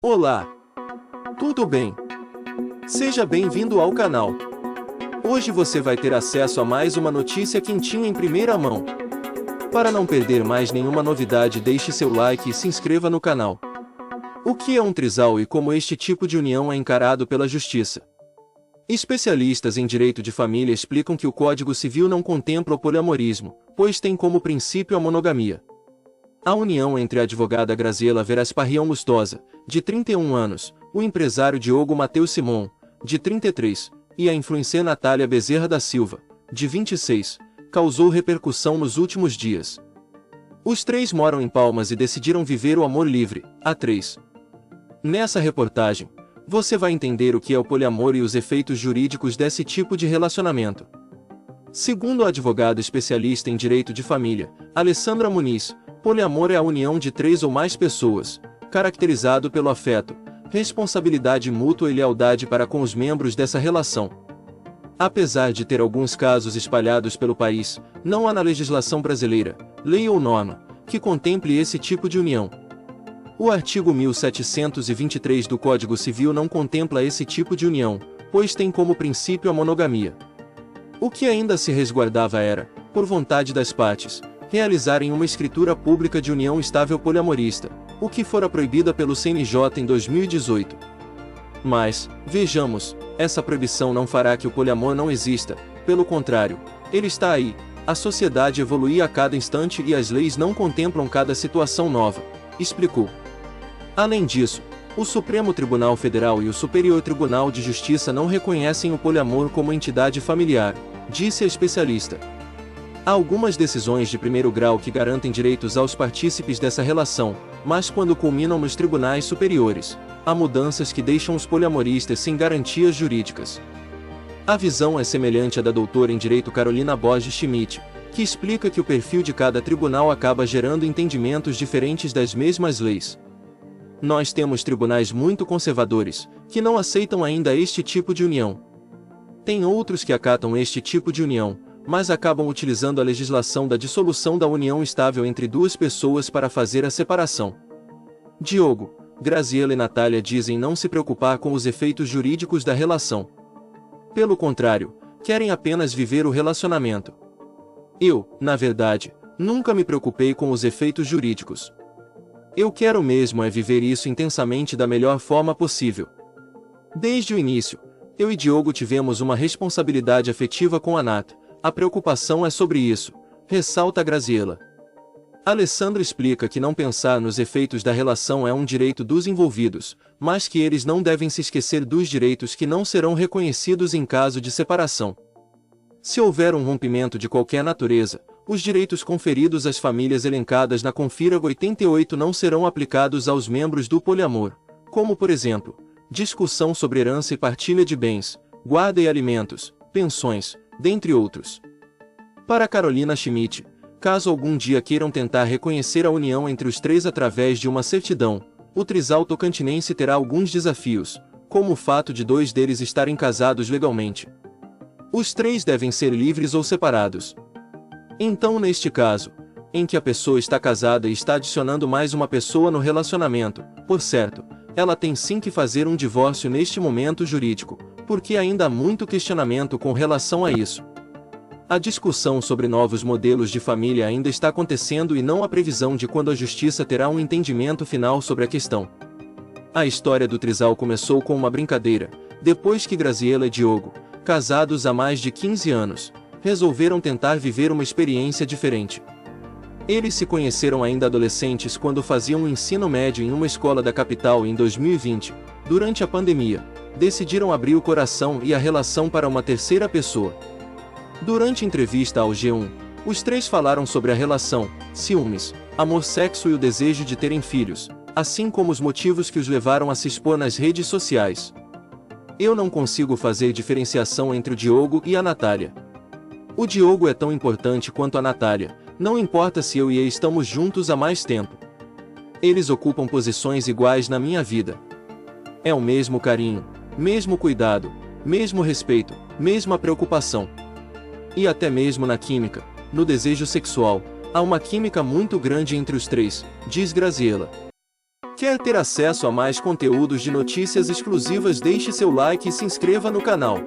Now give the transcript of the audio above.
Olá! Tudo bem? Seja bem-vindo ao canal. Hoje você vai ter acesso a mais uma notícia quentinha em primeira mão. Para não perder mais nenhuma novidade, deixe seu like e se inscreva no canal. O que é um trisal e como este tipo de união é encarado pela justiça? Especialistas em direito de família explicam que o Código Civil não contempla o poliamorismo, pois tem como princípio a monogamia. A união entre a advogada Graziela Veras Parrião Lustosa, de 31 anos, o empresário Diogo Mateus Simon, de 33, e a influencer Natália Bezerra da Silva, de 26, causou repercussão nos últimos dias. Os três moram em Palmas e decidiram viver o amor livre, a três. Nessa reportagem, você vai entender o que é o poliamor e os efeitos jurídicos desse tipo de relacionamento. Segundo o advogado especialista em direito de família, Alessandra Muniz, poliamor é a união de três ou mais pessoas, caracterizado pelo afeto, responsabilidade mútua e lealdade para com os membros dessa relação. Apesar de ter alguns casos espalhados pelo país, não há na legislação brasileira, lei ou norma, que contemple esse tipo de união. O artigo 1723 do Código Civil não contempla esse tipo de união, pois tem como princípio a monogamia. O que ainda se resguardava era, por vontade das partes, realizarem uma escritura pública de união estável poliamorista, o que fora proibida pelo CNJ em 2018. Mas, vejamos, essa proibição não fará que o poliamor não exista, pelo contrário, ele está aí, a sociedade evolui a cada instante e as leis não contemplam cada situação nova, explicou. Além disso, o Supremo Tribunal Federal e o Superior Tribunal de Justiça não reconhecem o poliamor como entidade familiar, disse a especialista. Há algumas decisões de primeiro grau que garantem direitos aos partícipes dessa relação, mas quando culminam nos tribunais superiores, há mudanças que deixam os poliamoristas sem garantias jurídicas. A visão é semelhante à da doutora em direito Carolina Borges Schmidt, que explica que o perfil de cada tribunal acaba gerando entendimentos diferentes das mesmas leis. Nós temos tribunais muito conservadores, que não aceitam ainda este tipo de união. Tem outros que acatam este tipo de união, mas acabam utilizando a legislação da dissolução da união estável entre duas pessoas para fazer a separação. Diogo, Graziela e Natália dizem não se preocupar com os efeitos jurídicos da relação. Pelo contrário, querem apenas viver o relacionamento. Eu, na verdade, nunca me preocupei com os efeitos jurídicos. Eu quero mesmo é viver isso intensamente da melhor forma possível. Desde o início, eu e Diogo tivemos uma responsabilidade afetiva com a Nat. A preocupação é sobre isso, ressalta Graziela. Alessandra explica que não pensar nos efeitos da relação é um direito dos envolvidos, mas que eles não devem se esquecer dos direitos que não serão reconhecidos em caso de separação. Se houver um rompimento de qualquer natureza, os direitos conferidos às famílias elencadas na Confira 88 não serão aplicados aos membros do poliamor, como por exemplo, discussão sobre herança e partilha de bens, guarda e alimentos, pensões, dentre outros. Para Carolina Schmidt, caso algum dia queiram tentar reconhecer a união entre os três através de uma certidão, o trisal tocantinense terá alguns desafios, como o fato de dois deles estarem casados legalmente. Os três devem ser livres ou separados. Então, neste caso, em que a pessoa está casada e está adicionando mais uma pessoa no relacionamento, por certo, ela tem sim que fazer um divórcio neste momento jurídico, porque ainda há muito questionamento com relação a isso. A discussão sobre novos modelos de família ainda está acontecendo e não há previsão de quando a justiça terá um entendimento final sobre a questão. A história do trisal começou com uma brincadeira, depois que Graziela e Diogo, casados há mais de 15 anos, resolveram tentar viver uma experiência diferente. Eles se conheceram ainda adolescentes quando faziam o ensino médio em uma escola da capital e em 2020, durante a pandemia, decidiram abrir o coração e a relação para uma terceira pessoa. Durante entrevista ao G1, os três falaram sobre a relação, ciúmes, amor, sexo e o desejo de terem filhos, assim como os motivos que os levaram a se expor nas redes sociais. Eu não consigo fazer diferenciação entre o Diogo e a Natália. O Diogo é tão importante quanto a Natália, não importa se eu e ele estamos juntos há mais tempo. Eles ocupam posições iguais na minha vida. É o mesmo carinho, mesmo cuidado, mesmo respeito, mesma preocupação. E até mesmo na química, no desejo sexual, há uma química muito grande entre os três, diz Graziela. Quer ter acesso a mais conteúdos de notícias exclusivas? Deixe seu like e se inscreva no canal.